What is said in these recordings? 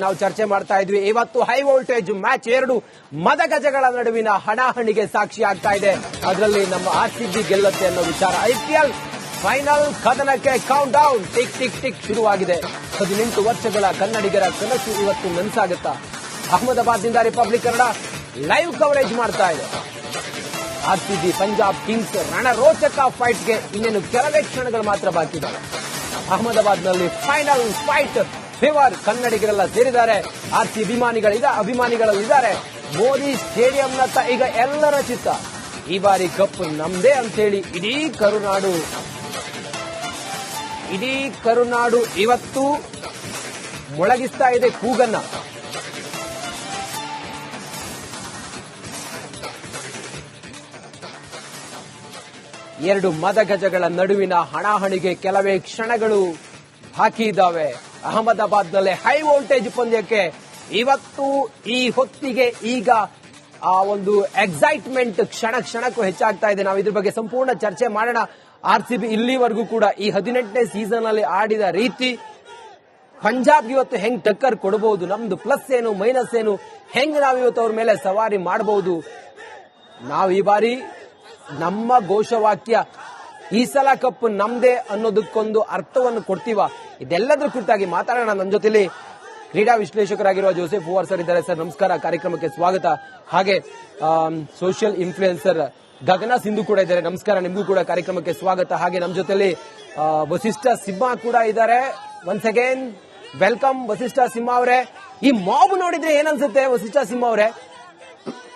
ನಾವು ಚರ್ಚೆ ಮಾಡ್ತಾ ಇದ್ವಿ. ಇವತ್ತು ಹೈ ವೋಲ್ಟೇಜ್ ಮ್ಯಾಚ್, ಎರಡು ಮದಗಜಗಳ ನಡುವಿನ ಹಣಾಹಣಿಗೆ ಸಾಕ್ಷಿ ಆಗ್ತಾ ಇದೆ. ಅದರಲ್ಲಿ ನಮ್ಮ ಆರ್ಸಿಬಿ ಗೆಲ್ಲುತ್ತೆ ಅನ್ನೋ ವಿಚಾರ. ಐಪಿಎಲ್ ಫೈನಲ್ ಕದನಕ್ಕೆ count down tick tick tick ಶುರುವಾಗಿದೆ. 18 ವರ್ಷಗಳ ಕನ್ನಡಿಗರ ಕನಸು ಇವತ್ತು ನನಸಾಗುತ್ತಾ? ಅಹಮದಾಬಾದ್ನಿಂದ ರಿಪಬ್ಲಿಕ್ ಕನ್ನಡ ಲೈವ್ ಕವರೇಜ್ ಮಾಡ್ತಾ ಇದೆ. ಆರ್ಸಿಬಿ ಪಂಜಾಬ್ ಕಿಂಗ್ಸ್ ರಣರೋಚಕ ಫೈಟ್ಗೆ ಇನ್ನೇನು ಕೆಲವೇ ಕ್ಷಣಗಳು ಮಾತ್ರ ಬಾಕಿ ಇದ್ದಾವೆ. ಅಹಮದಾಬಾದ್ನಲ್ಲಿ ಫೈನಲ್ ಫೈಟ್ ಫೇವರ್ ಕನ್ನಡಿಗರೆಲ್ಲ ಸೇರಿದ್ದಾರೆ. ಆರ್ಸಿ ಅಭಿಮಾನಿಗಳಲ್ಲಿದ್ದಾರೆ. ಮೋದಿ ಸ್ಟೇಡಿಯಂನತ್ತ ಈಗ ಎಲ್ಲರ ಚಿತ್ತ ಈ ಬಾರಿ ಕಪ್ ನಮ್ದೇ ಅಂತೇಳಿ ಇಡೀ ಕರುನಾಡು ಇವತ್ತು ಮೊಳಗಿಸ್ತಾ ಇದೆ ಕೂಗನ್ನ. ಎರಡು ಮದಗಜಗಳ ನಡುವಿನ ಹಣಾಹಣಿಗೆ ಕೆಲವೇ ಕ್ಷಣಗಳು ಬಾಕಿ ಇದ್ದಾವೆ. ಅಹಮದಾಬಾದ್ನಲ್ಲಿ ಹೈ ವೋಲ್ಟೇಜ್ ಪಂದ್ಯಕ್ಕೆ ಇವತ್ತು ಈ ಹೊತ್ತಿಗೆ ಈಗ ಆ ಒಂದು ಎಕ್ಸೈಟ್ಮೆಂಟ್ ಕ್ಷಣಕ್ಕೂ ಹೆಚ್ಚಾಗ್ತಾ ಇದೆ. ನಾವು ಇದ್ರ ಬಗ್ಗೆ ಸಂಪೂರ್ಣ ಚರ್ಚೆ ಮಾಡೋಣ. ಆರ್ಸಿಬಿ ಇಲ್ಲಿವರೆಗೂ ಕೂಡ ಈ 18ನೇ ಸೀಸನ್ ಅಲ್ಲಿ ಆಡಿದ ರೀತಿ, ಪಂಜಾಬ್ ಇವತ್ತು ಹೆಂಗ್ ಟಕ್ಕರ್ ಕೊಡಬಹುದು, ನಮ್ದು ಪ್ಲಸ್ ಏನು ಮೈನಸ್ ಏನು, ಹೆಂಗ್ ನಾವಿವತ್ತು ಅವ್ರ ಮೇಲೆ ಸವಾರಿ ಮಾಡಬಹುದು. ನಾವು ಈ ಬಾರಿ ನಮ್ಮ ಘೋಷವಾಕ್ಯ ಈ ಸಲ ಕಪ್ ನಮ್ದೇ ಅನ್ನೋದಕ್ಕೊಂದು ಅರ್ಥವನ್ನು ಕೊಡ್ತೀವ. ಇದೆಲ್ಲದರ ಕುರಿತಾಗಿ ಮಾತಾಡೋಣ. ನನ್ನ ಜೊತೆಲಿ ಕ್ರೀಡಾ ವಿಶ್ಲೇಷಕರಾಗಿರುವ ಜೋಸೆಫ್ ಹೂವಾರ್ ಸರ್ ಇದ್ದಾರೆ. ಸರ್ ನಮಸ್ಕಾರ, ಕಾರ್ಯಕ್ರಮಕ್ಕೆ ಸ್ವಾಗತ. ಹಾಗೆ ಸೋಷಿಯಲ್ ಇನ್ಫ್ಲೂಯೆನ್ಸರ್ ಗಗನ ಸಿಂಧು ಕೂಡ ಇದ್ದಾರೆ. ನಮಸ್ಕಾರ, ನಿಮಗೂ ಕೂಡ ಕಾರ್ಯಕ್ರಮಕ್ಕೆ ಸ್ವಾಗತ. ಹಾಗೆ ನಮ್ಮ ಜೊತೆಲಿ ವಸಿಷ್ಠ ಸಿಂಹ ಕೂಡ ಇದ್ದಾರೆ. ಒನ್ಸ್ ಅಗೇನ್ ವೆಲ್ಕಮ್ ವಸಿಷ್ಠ ಸಿಂಹ ಅವರೇ. ಈ ಮಾಬ್ ನೋಡಿದ್ರೆ ಏನನ್ಸುತ್ತೆ ವಸಿಷ್ಠ ಸಿಂಹ ಅವರೇ?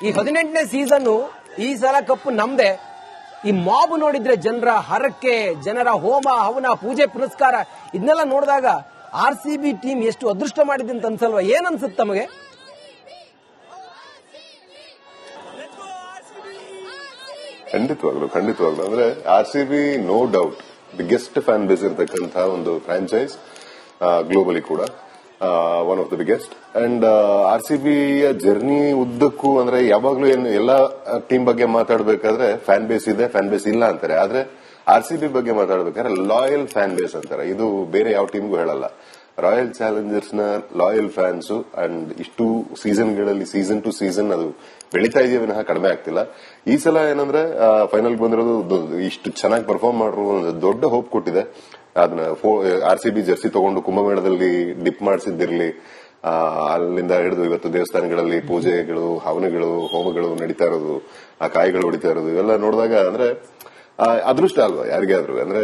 ಈ 18ನೇ ಸೀಸನ್ ಈ ಸಲ ಕಪ್ ನಮ್ದೇ. ಈ ಮಾಬ್ ನೋಡಿದ್ರೆ ಜನರ ಹರಕೆ, ಜನರ ಹೋಮ ಹವನ, ಪೂಜೆ ಪುನಸ್ಕಾರ ಇದನ್ನೆಲ್ಲ ನೋಡಿದಾಗ ಆರ್ಸಿಬಿ ಟೀಮ್ ಎಷ್ಟು ಅದೃಷ್ಟ ಮಾಡಿದೆ ಅಂತ ಅನ್ಸಲ್ವಾ? ಏನನ್ಸುತ್ತೆ ತಮಗೆ? ಖಂಡಿತವಾಗ್ಲು ಅಂದ್ರೆ RCB no doubt biggest fan base ಇರತಕ್ಕಂತ ಒಂದು ಫ್ರಾಂಚೈಸ್ ಗ್ಲೋಬಲಿ ಕೂಡ one of the biggest. And ಆರ್ಸಿಬಿಯ ಜರ್ನಿ ಉದ್ದಕ್ಕೂ ಅಂದ್ರೆ ಯಾವಾಗ್ಲೂ ಏನು ಎಲ್ಲಾ ಟೀಮ್ ಬಗ್ಗೆ ಮಾತಾಡಬೇಕಾದ್ರೆ ಫ್ಯಾನ್ ಬೇಸ್ ಇದೆ, ಫ್ಯಾನ್ ಬೇಸ್ ಇಲ್ಲ ಅಂತಾರೆ. ಆದ್ರೆ ಆರ್ಸಿಬಿ ಬಗ್ಗೆ ಮಾತಾಡಬೇಕಾದ್ರೆ ಲಾಯಲ್ ಫ್ಯಾನ್ ಬೇಸ್ ಅಂತಾರೆ. ಇದು ಬೇರೆ ಯಾವ ಟೀಮ್ಗೂ ಹೇಳಲ್ಲ. ರಾಯಲ್ ಚಾಲೆಂಜರ್ಸ್ ನ ಲಾಯಲ್ ಫ್ಯಾನ್ಸ್ ಅಂಡ್ ಇಷ್ಟು ಸೀಸನ್ಗಳಲ್ಲಿ ಸೀಸನ್ ಟು ಸೀಸನ್ ಅದು ಬೆಳೀತಾ ಇದೆಯೇ ವಿನಃ ಕಡಿಮೆ ಆಗ್ತಿಲ್ಲ. ಈ ಸಲ ಏನಂದ್ರೆ ಫೈನಲ್ ಬಂದಿರೋದು ಇಷ್ಟು ಚೆನ್ನಾಗಿ ಪರ್ಫಾರ್ಮ್ ಮಾಡಿರೋ ಒಂದು ದೊಡ್ಡ ಹೋಪ್ ಕೊಟ್ಟಿದೆ. ಅದನ್ನ ಆರ್ಸಿಬಿ ಜರ್ಸಿ ತಗೊಂಡು ಕುಂಭಮೇಳದಲ್ಲಿ ಡಿಪ್ ಮಾಡಿಸಿದ್ದಿರ್ಲಿ, ಅಲ್ಲಿಂದ ಹಿಡಿದು ಇವತ್ತು ದೇವಸ್ಥಾನಗಳಲ್ಲಿ ಪೂಜೆಗಳು, ಹವನಗಳು, ಹೋಮಗಳು ನಡೀತಾ ಇರೋದು, ಆ ಕಾಯಿಗಳು ಹೊಡಿತಾ ಇರೋದು, ಇವೆಲ್ಲ ನೋಡಿದಾಗ ಅಂದ್ರೆ ಅದೃಷ್ಟ ಅಲ್ವಾ ಯಾರಿಗಾದ್ರು. ಅಂದ್ರೆ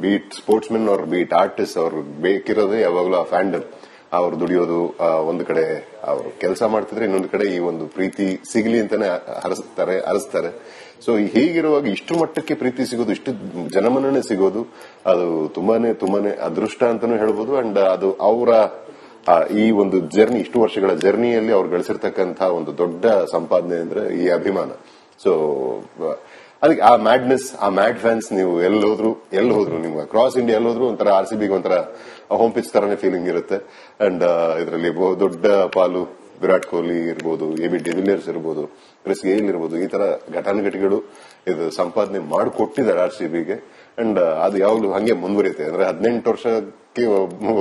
ಬೀಟ್ ಸ್ಪೋರ್ಟ್ಸ್ ಮೆನ್ ಅವ್ರ ಬೀಟ್ ಆರ್ಟಿಸ್ಟ್ ಅವ್ರು ಬೇಕಿರೋದೇ ಯಾವಾಗಲೂ ಆ ಫ್ಯಾಂಡಮ್. ಅವ್ರು ದುಡಿಯೋದು ಒಂದು ಕಡೆ, ಅವರು ಕೆಲಸ ಮಾಡ್ತಿದ್ರೆ ಇನ್ನೊಂದು ಕಡೆ ಈ ಒಂದು ಪ್ರೀತಿ ಸಿಗಲಿ ಅಂತಾನೆ ಹರಿಸ್ತಾರೆ. ಸೊ ಹೀಗಿರುವಾಗ ಇಷ್ಟು ಮಟ್ಟಕ್ಕೆ ಪ್ರೀತಿ ಸಿಗೋದು, ಇಷ್ಟು ಜನಮನ್ನಣೆ ಸಿಗೋದು, ಅದು ತುಂಬಾನೇ ಅದೃಷ್ಟ ಅಂತಾನೂ ಹೇಳ್ಬೋದು. ಅಂಡ್ ಅದು ಅವರ ಈ ಒಂದು ಜರ್ನಿ, ಇಷ್ಟು ವರ್ಷಗಳ ಜರ್ನಿಯಲ್ಲಿ ಅವ್ರು ಗಳಿಸಿರ್ತಕ್ಕಂಥ ಒಂದು ದೊಡ್ಡ ಸಂಪಾದನೆ ಅಂದ್ರೆ ಈ ಅಭಿಮಾನ. ಸೊ ಅದಕ್ಕೆ ಆ ಮ್ಯಾಡ್ನೆಸ್, ಆ ಮ್ಯಾಡ್ ಫ್ಯಾನ್ಸ್ ನೀವು ಎಲ್ಲಿ ಹೋದ್ರು ನಿಮ್ಮ ಕ್ರಾಸ್ ಇಂಡಿಯಾ ಎಲ್ಲೋದ್ರು ಒಂಥರ ಆರ್ಸಿಬಿಗೆ ಒಂಥರ ಹೋಮ್ ಪಿಚ್ ತರನೇ ಫೀಲಿಂಗ್ ಇರುತ್ತೆ. ಅಂಡ್ ಇದರಲ್ಲಿ ದೊಡ್ಡ ಪಾಲು ವಿರಾಟ್ ಕೊಹ್ಲಿ ಇರ್ಬೋದು, ಎಬಿ ಡಿವಿಲಿಯರ್ಸ್ ಇರ್ಬೋದು, ಕ್ರಿಸ್ ಗೇಲ್ ಇರ್ಬೋದು, ಈ ತರ ಘಟಾನುಘಟಿಗಳು ಇದು ಸಂಪಾದನೆ ಮಾಡಿಕೊಟ್ಟಿದ್ದಾರೆ ಆರ್ಸಿಬಿಗೆ. ಅಂಡ್ ಅದು ಯಾವಾಗಲೂ ಹಂಗೆ ಮುಂದುವರಿಯುತ್ತೆ. ಅಂದ್ರೆ 18 ವರ್ಷಕ್ಕೆ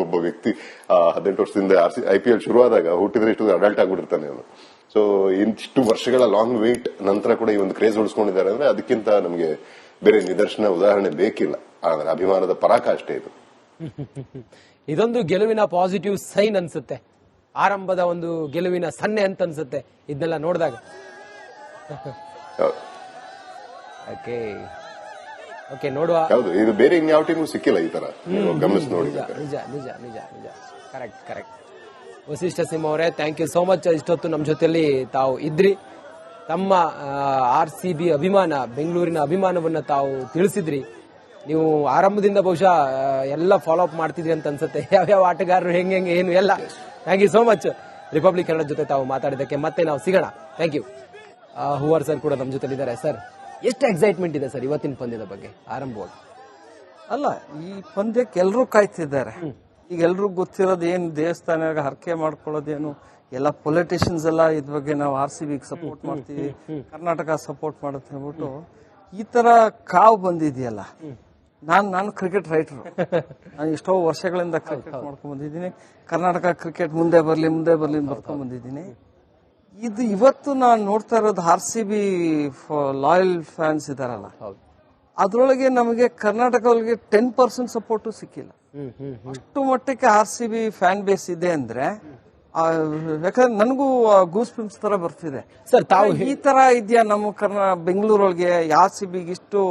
ಒಬ್ಬ ವ್ಯಕ್ತಿ 18 ವರ್ಷದಿಂದ ಐಪಿಎಲ್ ಶುರುವಾದಾಗ ಹುಟ್ಟಿದ್ರೆ ಇಷ್ಟು ಅಡಲ್ಟ್ ಆಗ್ಬಿಟ್ಟಿರ್ತಾನೆ ಅವನು. ಸೊ ಇಷ್ಟು ವರ್ಷಗಳ ಲಾಂಗ್ ವೇಟ್ ನಂತರ ಕೂಡ ಈ ಒಂದು ಕ್ರೇಜ್ ಉಳಿಸ್ಕೊಂಡಿದ್ದಾರೆ ಅಂದ್ರೆ ಅದಕ್ಕಿಂತ ನಮಗೆ ಬೇರೆ ನಿದರ್ಶನ, ಉದಾಹರಣೆ ಬೇಕಿಲ್ಲ. ಆದ್ರೆ ಅಭಿಮಾನದ ಪರಾಕಾಷ್ಠೆ ಇದು. ಇದೊಂದು ಗೆಲುವಿನ ಪಾಸಿಟಿವ್ ಸೈನ್ ಅನ್ಸುತ್ತೆ, ಆರಂಭದ ಒಂದು ಗೆಲುವಿನ ಸನ್ನೆ ಅಂತ ಅನ್ಸುತ್ತೆ ಇದನ್ನೆಲ್ಲ ನೋಡಿದಾಗ. ಓಕೆ ನೋಡುವ. ಹೌದು, ಇದು ಬೇರೆ ಇನ್ಯಾವ ಟೀಮು ಸಿಕ್ಕಿಲ್ಲ ಈ ತರ ಗಮನಿಸಿ ನೋಡಿ. ನಿಜ ಕರೆಕ್ಟ್. ವಸಿಷ್ಠ ಸಿಂಹ ಅವರೇ, ಥ್ಯಾಂಕ್ ಯು ಸೋ ಮಚ್. ಇಷ್ಟೊತ್ತು ನಮ್ಮ ಜೊತೆಯಲ್ಲಿ ತಾವು ಇದ್ರಿ. ತಮ್ಮ ಆರ್ಸಿಬಿ ಅಭಿಮಾನ, ಬೆಂಗಳೂರಿನ ಅಭಿಮಾನವನ್ನ ತಾವು ತಿಳಿಸಿದ್ರಿ. ನೀವು ಆರಂಭದಿಂದ ಬಹುಶಃ ಎಲ್ಲ ಫಾಲೋ ಅಪ್ ಮಾಡ್ತಿದ್ರಿ ಅಂತ ಅನ್ಸುತ್ತೆ, ಯಾವ್ಯಾವ ಆಟಗಾರರು ಹೆಂಗೆ ಏನು ಎಲ್ಲ. Thank you so much Republic Kannada ಜೊತೆ ತಾವು ಮಾತಾಡಿದ್ದಕ್ಕೆ. ಮತ್ತೆ ನಾವು ಸಿಗೋಣ. Thank you. ಹೂವಾರ್ ಸರ್ ಕೂಡ ನಮ್ಮ ಜೊತೆಲಿದ್ದಾರೆ. ಸರ್, ಎಷ್ಟು ಎಕ್ಸೈಟ್ಮೆಂಟ್ ಇದೆ ಸರ್ ಇವತ್ತಿನ ಪಂದ್ಯದ ಬಗ್ಗೆ ಆರಂಭವಾಗಿ? ಅಲ್ಲ, ಈ ಪಂದ್ಯಕ್ಕೆ ಎಲ್ಲರೂ ಕಾಯ್ತಿದ್ದಾರೆ. ಈಗ ಎಲ್ರಿಗೂ ಗೊತ್ತಿರೋದು ಏನು, ದೇವಸ್ಥಾನ ಹರಕೆ ಮಾಡ್ಕೊಳ್ಳೋದೇನು, ಎಲ್ಲ ಪೊಲಿಟಿಷಿಯನ್ಸ್ ಎಲ್ಲ ಇದ್ರ ಬಗ್ಗೆ ನಾವು ಆರ್ಸಿಬಿಗೆ ಸಪೋರ್ಟ್ ಮಾಡ್ತೀವಿ, ಕರ್ನಾಟಕ ಸಪೋರ್ಟ್ ಮಾಡುತ್ತೆ ಅಂದ್ಬಿಟ್ಟು ಈ ತರ ಕಾವು ಬಂದಿದೆಯಲ್ಲ. ನಾನು ಕ್ರಿಕೆಟ್ ರೈಟರ್. ನಾನು ಎಷ್ಟೋ ವರ್ಷಗಳಿಂದ ಕ್ರಿಕೆಟ್ ಮಾಡ್ಕೊಂಡ್ ಬಂದಿದ್ದೀನಿ. ಕರ್ನಾಟಕ ಕ್ರಿಕೆಟ್ ಮುಂದೆ ಬರ್ಲಿ ಬರ್ಕೊಂಡ್ ಬಂದಿದ್ದೀನಿ. ಇದು ಇವತ್ತು ನಾನು ನೋಡ್ತಾ ಇರೋದು RCB ಲಾಯಲ್ ಫ್ಯಾನ್ಸ್ ಇದಾರಲ್ಲ, ಅದ್ರೊಳಗೆ ನಮಗೆ ಕರ್ನಾಟಕದೊಳಗೆ 10% ಸಪೋರ್ಟು ಸಿಕ್ಕಿಲ್ಲ. ಅಷ್ಟು ಮಟ್ಟಕ್ಕೆ RCB ಫ್ಯಾನ್ ಬೇಸ್ ಇದೆ ಅಂದ್ರೆ, ಯಾಕಂದ್ರೆ ನನಗೂ ಗೂಸ್ ಪಿಂಪ್ಸ್ ತರ ಬರ್ತಿದೆ ಸರ್. ತಾವು ಈ ತರ ಇದೆಯಾ ನಮ್ಮ ಬೆಂಗಳೂರೊಳಗೆ RCB ಇಷ್ಟು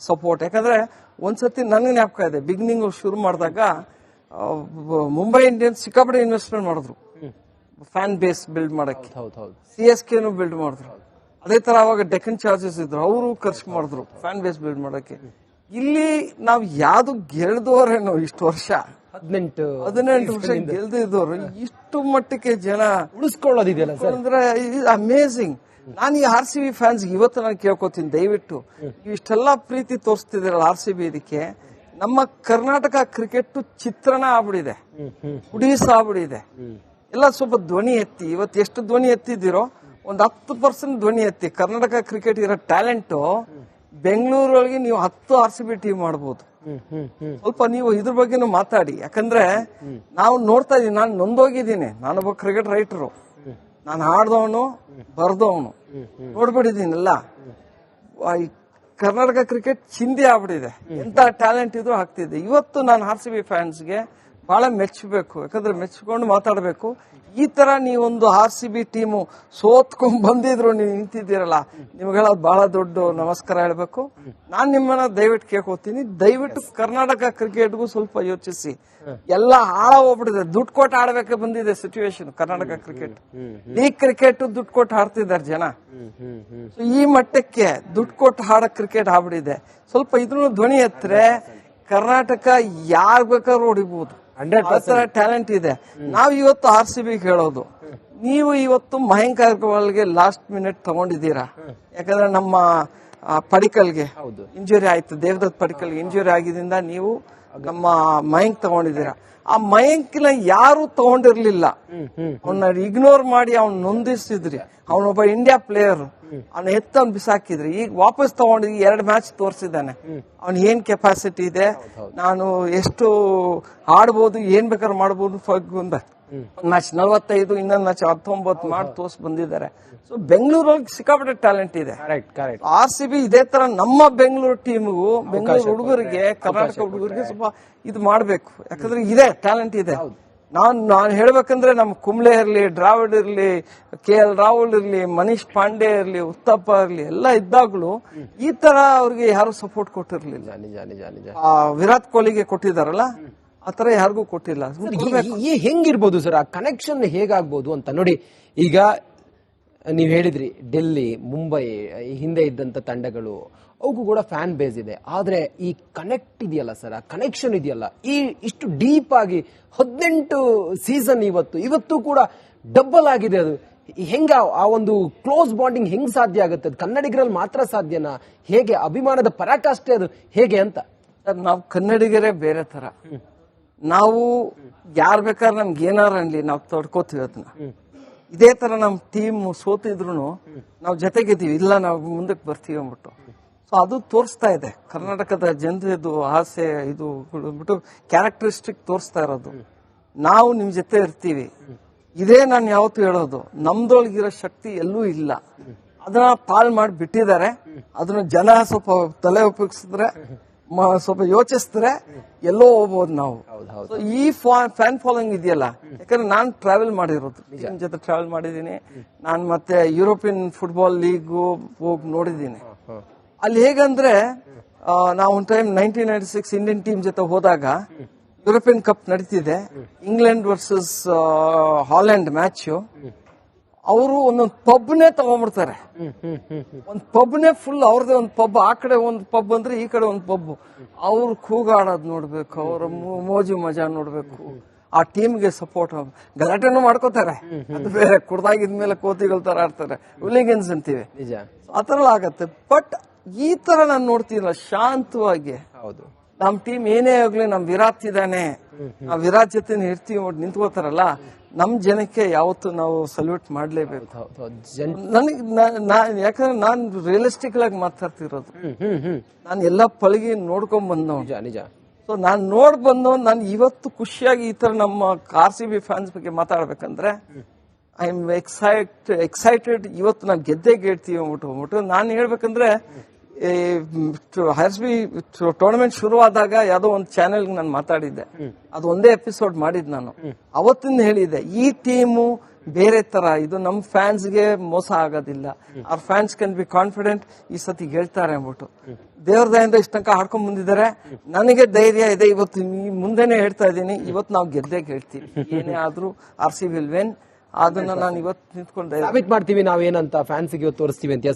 ಸಪೋರ್ಟ್? ಯಾಕಂದ್ರೆ ಒಂದ್ಸತಿ ನನ್ಗೆ ಜ್ಞಾಪಕ ಇದೆ, ಬಿಗಿನಿಂಗ್ ಶುರು ಮಾಡಿದಾಗ ಮುಂಬೈ ಇಂಡಿಯನ್ಸ್ ಸಿಕ್ಕಾಪಟ್ಟೆ ಇನ್ವೆಸ್ಟ್ಮೆಂಟ್ ಮಾಡಿದ್ರು ಫ್ಯಾನ್ ಬೇಸ್ ಬಿಲ್ಡ್ ಮಾಡಕ್ಕೆ. CSKನು ಬಿಲ್ಡ್ ಮಾಡಿದ್ರು. ಅದೇ ತರ ಅವಾಗ ಡೆಕ್ಕನ್ ಚಾರ್ಜಸ್ ಇದ್ರು, ಅವರು ಖರ್ಚು ಮಾಡಿದ್ರು ಫ್ಯಾನ್ ಬೇಸ್ ಬಿಲ್ಡ್ ಮಾಡಕ್ಕೆ. ಇಲ್ಲಿ ನಾವ್ ಯಾವ್ದು ಗೆಲ್ದೋರೇನೋ ಇಷ್ಟು ವರ್ಷ 18 ವರ್ಷ ಗೆಲ್ದಿದ್ದವರು ಇಷ್ಟು ಮಟ್ಟಕ್ಕೆ ಜನ ಉಳಿಸ್ಕೊಳ್ಳೋದಿದೆಯಲ್ಲ ಸರ್, ಅಂದ್ರೆ ಅಮೇಝಿಂಗ್. ನಾನು ಈ RCB ಫ್ಯಾನ್ಸ್ ಇವತ್ತು ನಾನು ಕೇಳ್ಕೊತೀನಿ, ದಯವಿಟ್ಟು ಇಷ್ಟೆಲ್ಲಾ ಪ್ರೀತಿ ತೋರಿಸ್ತಿದ್ದೀರಲ್ಲ RCB, ಇದಕ್ಕೆ ನಮ್ಮ ಕರ್ನಾಟಕ ಕ್ರಿಕೆಟ್ ಚಿತ್ರಣ ಆಗ್ಬಿಡಿದೆ, ಹುಡೀಸ್ ಆಗ್ಬಿಡಿದೆ. ಎಲ್ಲ ಸ್ವಲ್ಪ ಧ್ವನಿ ಎತ್ತಿ, ಇವತ್ತು ಎಷ್ಟು ಧ್ವನಿ ಎತ್ತಿದ್ದೀರೋ ಒಂದು 10% ಧ್ವನಿ ಎತ್ತಿ. ಕರ್ನಾಟಕ ಕ್ರಿಕೆಟ್ ಇರೋ ಟ್ಯಾಲೆಂಟ್ ಬೆಂಗಳೂರೊಳಗೆ ನೀವು 10 RCB ಟೀಮ್ ಮಾಡಬಹುದು. ಸ್ವಲ್ಪ ನೀವು ಇದ್ರ ಬಗ್ಗೆನೂ ಮಾತಾಡಿ. ಯಾಕಂದ್ರೆ ನಾವು ನೋಡ್ತಾ ಇದೀವಿ, ನಾನು ನೊಂದೋಗಿದ್ದೀನಿ. ನಾನೊಬ್ಬ ಕ್ರಿಕೆಟ್ ರೈಟರು, ನಾನು ಹಾಡ್ದವನು ಬರ್ದವನು, ನೋಡ್ಬಿಟ್ಟಿದ್ದೀನಿಲ್ಲ. ಕರ್ನಾಟಕ ಕ್ರಿಕೆಟ್ ಚಿಂದಿ ಆಗ್ಬಿಟ್ಟಿದೆ. ಎಂತ ಟ್ಯಾಲೆಂಟ್ ಇದ್ರು ಆಗ್ತಿದೆ. ಇವತ್ತು ನಾನು RCB ಫ್ಯಾನ್ಸ್ಗೆ ಬಹಳ ಮೆಚ್ಚಬೇಕು, ಯಾಕಂದ್ರೆ ಮೆಚ್ಕೊಂಡು ಮಾತಾಡಬೇಕು. ಈ ತರ ನೀವೊಂದು RCB ಟೀಮು ಸೋತ್ಕೊಂಡ್ ಬಂದಿದ್ರು ನೀವು ನಿಂತಿದ್ದೀರಲ್ಲ, ನಿಮ್ಗೆಲ್ಲ ಬಹಳ ದೊಡ್ಡ ನಮಸ್ಕಾರ ಹೇಳ್ಬೇಕು. ನಾನ್ ನಿಮ್ಮನ್ನ ದಯವಿಟ್ಟು ಕೇಳ್ಕೊತೀನಿ, ದಯವಿಟ್ಟು ಕರ್ನಾಟಕ ಕ್ರಿಕೆಟ್ಗೂ ಸ್ವಲ್ಪ ಯೋಚಿಸಿ. ಎಲ್ಲ ಹಾಳ ಹೋಗ್ಬಿಟ್ಟಿದೆ, ದುಡ್ಡು ಕೊಟ್ಟು ಆಡ್ಬೇಕು ಬಂದಿದೆ situation Karnataka cricket. League cricket ದುಡ್ಡು ಕೊಟ್ಟು ಆಡ್ತಿದ್ದಾರೆ ಜನ. ಈ ಮಟ್ಟಕ್ಕೆ ದುಡ್ಡು ಕೊಟ್ಟು ಆಡೋ ಕ್ರಿಕೆಟ್ ಆಗ್ಬಿಟ್ಟಿದೆ. ಸ್ವಲ್ಪ ಇದ್ರೂ ಧ್ವನಿ ಎತ್ತರೆ ಕರ್ನಾಟಕ ಯಾರ್ ಬೇಕಾದ್ರೂ ಹೊಡಿಬಹುದು. ಟ್ಯಾಲೆಂಟ್ ಇದೆ. ನಾವ್ ಇವತ್ತು RCB ಹೇಳೋದು, ನೀವು ಇವತ್ತು ಮಯಾಂಕ್ ಅಗರ್ವಾಲ್ಗೆ ಲಾಸ್ಟ್ ಮಿನಿಟ್ ತಗೊಂಡಿದ್ದೀರಾ. ಯಾಕಂದ್ರೆ ನಮ್ಮ ಪಡಿಕಲ್ಗೆ ಇಂಜುರಿ ಆಯ್ತು, ದೇವದತ್ ಪಡಿಕಲ್ಗೆ ಇಂಜುರಿ ಆಗಿದ್ರಿಂದ ನೀವು ನಮ್ಮ ಮಯಾಂಕ್ ತಗೊಂಡಿದ್ದೀರಾ. ಆ ಮಯಾಂಕ್ನ ಯಾರು ತಗೊಂಡಿರ್ಲಿಲ್ಲ, ಅವನ್ನ ಇಗ್ನೋರ್ ಮಾಡಿ ಅವ್ನ ನೊಂದಿಸಿದ್ರಿ. ಅವನೊಬ್ಬ ಇಂಡಿಯಾ ಪ್ಲೇಯರ್, ಅವ್ನ ಎತ್ತ ಬಿಸಾಕಿದ್ರಿ. ಈಗ ವಾಪಸ್ ತಗೊಂಡಿದ್ವಿ, 2 ಮ್ಯಾಚ್ ತೋರಿಸಿದ್ದಾನೆ ಅವ್ನ್ ಏನ್ ಕೆಪಾಸಿಟಿ ಇದೆ, ನಾನು ಎಷ್ಟು ಆಡ್ಬೋದು, ಏನ್ ಬೇಕಾದ್ರೂ ಮಾಡ್ಬೋದು. ಒಂದ್ ಮ್ಯಾಚ್ 45, ಇನ್ನೊಂದ್ ಮ್ಯಾಚ್ 19 ಮಾಡಿ ತೋರ್ಸ್ ಬಂದಿದ್ದಾರೆ. ಸೊ ಬೆಂಗಳೂರಲ್ಲಿ ಸಿಕ್ಕಾಪಟ್ಟೆ ಟ್ಯಾಲೆಂಟ್ ಇದೆ. RCB ಇದೇ ತರ ನಮ್ಮ ಬೆಂಗಳೂರು ಟೀಮ್ಗೂ, ಬೆಂಗಳೂರು ಹುಡುಗರಿಗೆ, ಕರ್ನಾಟಕ ಹುಡುಗರಿಗೆ ಸ್ವಲ್ಪ ಇದು ಮಾಡ್ಬೇಕು. ಯಾಕಂದ್ರೆ ಇದೆ ಟ್ಯಾಲೆಂಟ್ ಇದೆ. ನಾನು ಹೇಳ್ಬೇಕಂದ್ರೆ ನಮ್ಮ ಕುಂಬ್ಳೆ ಇರ್ಲಿ, ದ್ರಾವಿಡ್ ಇರ್ಲಿ, KL ರಾಹುಲ್ ಇರ್ಲಿ, ಮನೀಶ್ ಪಾಂಡೆ ಇರ್ಲಿ, ಉತ್ತಪ್ಪ ಇರ್ಲಿ, ಎಲ್ಲ ಇದ್ದಾಗ್ಲೂ ಈ ತರ ಅವ್ರಿಗೆ ಯಾರು ಸಪೋರ್ಟ್ ಕೊಟ್ಟಿರ್ಲಿಲ್ಲ. ವಿರಾಟ್ ಕೊಹ್ಲಿಗೆ ಕೊಟ್ಟಿದಾರಲ್ಲ, ಆತರ ಯಾರಿಗೂ ಕೊಟ್ಟಿಲ್ಲ. ಹೆಂಗಿರ್ಬೋದು ಸರ್ ಆ ಕನೆಕ್ಷನ್, ಹೇಗಾಗ್ಬೋದು ಅಂತ ನೋಡಿ. ಈಗ ನೀವ್ ಹೇಳಿದ್ರಿ ಡೆಲ್ಲಿ, ಮುಂಬೈ, ಹಿಂದೆ ಇದ್ದಂತ ತಂಡಗಳು, ಅವಕ್ಕೂ ಕೂಡ ಫ್ಯಾನ್ ಬೇಸ್ ಇದೆ. ಆದ್ರೆ ಈ ಕನೆಕ್ಟ್ ಇದೆಯಲ್ಲ ಸರ್, ಆ ಕನೆಕ್ಷನ್ ಇದೆಯಲ್ಲ, ಈ ಇಷ್ಟು ಡೀಪ್ ಆಗಿ 18 ಸೀಸನ್ ಇವತ್ತು ಕೂಡ ಡಬಲ್ ಆಗಿದೆ. ಅದು ಹೆಂಗ ಆ ಒಂದು ಕ್ಲೋಸ್ ಬಾಂಡಿಂಗ್ ಹೆಂಗ್ ಸಾಧ್ಯ ಆಗುತ್ತೆ? ಅದು ಕನ್ನಡಿಗರಲ್ಲಿ ಮಾತ್ರ ಸಾಧ್ಯನಾ? ಹೇಗೆ ಅಭಿಮಾನದ ಪರಾಕಾಷ್ಠೆ ಅದು ಹೇಗೆ ಅಂತ? ನಾವು ಕನ್ನಡಿಗರೇ ಬೇರೆ ತರ. ನಾವು ಯಾರ್ ಬೇಕಾದ್ರೆ ನಮ್ಗೆ ಏನಾರ ಅನ್ಲಿ, ನಾವು ತಡ್ಕೋತೀವಿ ಅದನ್ನ. ಇದೇ ತರ ನಮ್ ಟೀಮ್ ಸೋತಿದ್ರು ನಾವು ಜೊತೆಗಿದ್ದೀವಿ, ಇಲ್ಲ ನಾವು ಮುಂದಕ್ಕೆ ಬರ್ತೀವಿ ಅಂದ್ಬಿಟ್ಟು. ಸೊ ಅದು ತೋರಿಸ್ತಾ ಇದೆ ಕರ್ನಾಟಕದ ಜನರದು ಆಸೆ, ಇದು ಬಿಟ್ಟು ಕ್ಯಾರೆಕ್ಟರಿಸ್ಟಿಕ್ ತೋರಿಸ್ತಾ ಇರೋದು. ನಾವು ನಿಮ್ ಜೊತೆ ಇರ್ತೀವಿ. ಇದೇ ನಾನು ಯಾವತ್ತೂ ಹೇಳೋದು, ನಮ್ದೊಳಗಿರೋ ಶಕ್ತಿ ಎಲ್ಲೂ ಇಲ್ಲ. ಅದನ್ನ ಪಾಲ್ ಮಾಡಿ ಬಿಟ್ಟಿದ್ದಾರೆ. ಅದನ್ನ ಜನ ಸ್ವಲ್ಪ ತಲೆ ಉಪಯೋಗಿಸಿದ್ರೆ, ಸ್ವಲ್ಪ ಯೋಚಿಸಿದ್ರೆ ಎಲ್ಲೋ ಹೋಗ್ಬೋದು ನಾವು. ಈ ಫ್ಯಾನ್ ಫಾಲೋಯಿಂಗ್ ಇದೆಯಲ್ಲ, ಯಾಕಂದ್ರೆ ನಾನು ಟ್ರಾವೆಲ್ ಮಾಡಿರೋದು, ಟೀಮ್ ಜೊತೆ ಟ್ರಾವೆಲ್ ಮಾಡಿದೀನಿ ನಾನು. ಮತ್ತೆ ಯುರೋಪಿಯನ್ ಫುಟ್ಬಾಲ್ ಲೀಗ್ ಹೋಗಿ ನೋಡಿದೀನಿ. ಅಲ್ಲಿ ಹೇಗಂದ್ರೆ, ನಾವು ಒಂದು ಟೈಮ್ 1996 ಇಂಡಿಯನ್ ಟೀಮ್ ಜೊತೆ ಹೋದಾಗ ಯುರೋಪಿಯನ್ ಕಪ್ ನಡೀತಿದೆ, ಇಂಗ್ಲೆಂಡ್ ವರ್ಸಸ್ ಹಾಲೆಂಡ್ ಮ್ಯಾಚ್. ಅವರು ಒಂದೊಂದು ಪಬ್ನೇ ತಗೊಂಡ್ಬಿಡ್ತಾರೆ. ಒಂದ್ ಪಬ್ನೇ ಫುಲ್ ಅವ್ರದೇ ಒಂದು ಪಬ್, ಆ ಕಡೆ ಒಂದು ಪಬ್ ಅಂದ್ರೆ ಈ ಕಡೆ ಒಂದು ಪಬ್. ಅವ್ರು ಕೂಗಾಡೋದ್ ನೋಡ್ಬೇಕು, ಅವ್ರ ಮೋಜು ಮಜಾ ನೋಡ್ಬೇಕು, ಆ ಟೀಮ್ಗೆ ಸಪೋರ್ಟ್. ಗಲಾಟೆನೂ ಮಾಡ್ಕೋತಾರೆ, ಅದು ಬೇರೆ. ಕುಡ್ದಾಗಿದ್ಮೇಲೆ ಕೋತಿಗಳ ತರ ಆಡ್ತಾರೆ, ಹುಲಿಗನ್ಸ್ ಅಂತೀವಿ, ಆತರ ಆಗತ್ತೆ. ಬಟ್ ಈ ತರ ನಾನು ನೋಡ್ತೀನಲ್ಲ ಶಾಂತವಾಗಿ, ಹೌದು, ನಮ್ ಟೀಮ್ ಏನೇ ಆಗ್ಲಿ, ನಮ್ ವಿರಾಟ್ ಇದ್ದಾನೆ, ಆ ವಿರಾಟ್ ಜೊತೆ ಇರ್ತೀವಿ ನಿಂತ್ಕೋತಾರಲ್ಲ, ನಮ್ ಜನಕ್ಕೆ ಯಾವತ್ತು ನಾವು ಸಲ್ಯೂಟ್ ಮಾಡ್ಲೇಬೇಕು. ನನಗೆ ಯಾಕಂದ್ರೆ ನಾನ್ ರಿಯಲಿಸ್ಟಿಕ್ ಆಗಿ ಮಾತಾಡ್ತಿರೋದು. ನಾನು ಎಲ್ಲಾ ಪಳಗಿ ನೋಡ್ಕೊಂಡ್ ಬಂದವ್. ನಿಜ. ಸೊ ನಾನ್ ನೋಡ್ ಬಂದವ್. ನಾನು ಇವತ್ತು ಖುಷಿಯಾಗಿ ಈ ತರ ನಮ್ಮ RCB ಫ್ಯಾನ್ಸ್ ಬಗ್ಗೆ ಮಾತಾಡ್ಬೇಕಂದ್ರೆ ಐ ಎಮ್ ಎಕ್ಸೈಟೆಡ್. ಇವತ್ತು ನಾವು ಗೆದ್ದೇ ಗೆಡ್ತೀವಿ ಅಂದ್ಬಿಟ್ಟು ನಾನು ಹೇಳ್ಬೇಕಂದ್ರೆ RCB ಟೂರ್ನಮೆಂಟ್ ಶುರುವಾದಾಗ ಯಾವ್ದೋ ಒಂದು ಚಾನೆಲ್ ನಾನು ಮಾತಾಡಿದ್ದೆ. ಅದು ಒಂದೇ ಎಪಿಸೋಡ್ ಮಾಡಿದ್ ನಾನು. ಅವತ್ತಿಂದ ಹೇಳಿದ್ದೆ, ಈ ಟೀಮು ಬೇರೆ ತರ, ಇದು ನಮ್ ಫ್ಯಾನ್ಸ್ಗೆ ಮೋಸ ಆಗೋದಿಲ್ಲ, ಅವ್ರ ಫ್ಯಾನ್ಸ್ ಕ್ಯಾನ್ ಬಿ ಕಾನ್ಫಿಡೆಂಟ್, ಈ ಸತಿ ಗೆಲ್ತಾರೆ ಅಂದ್ಬಿಟ್ಟು. ದೇವ್ರ ದಯಿಂದ ಇಷ್ಟ ತನಕ ಆಡ್ಕೊಂಡ್ ಬಂದಿದ್ದಾರೆ. ನನಗೆ ಧೈರ್ಯ ಇದೆ. ಇವತ್ತು ಮುಂದೆನೆ ಹೇಳ್ತಾ ಇದ್ದೀನಿ, ಇವತ್ತು ನಾವು ಗೆದ್ದೇ ಗೆಲ್ತೀವಿ. ಏನೇ ಆದ್ರೂ RCB ವಿಲ್ ವಿನ್. ಅದನ್ನ ನಾನು ಇವತ್ತು ನಿಂತ್ಕೊಂಡು ಸಾಬೀತ್ ಮಾಡ್ತೀವಿ ನಾವೇನಂತ ಫ್ಯಾನ್ಸ್ಗೆ ಇವತ್ತು ತೋರಿಸ್ತೀವಿ ಅಂತ.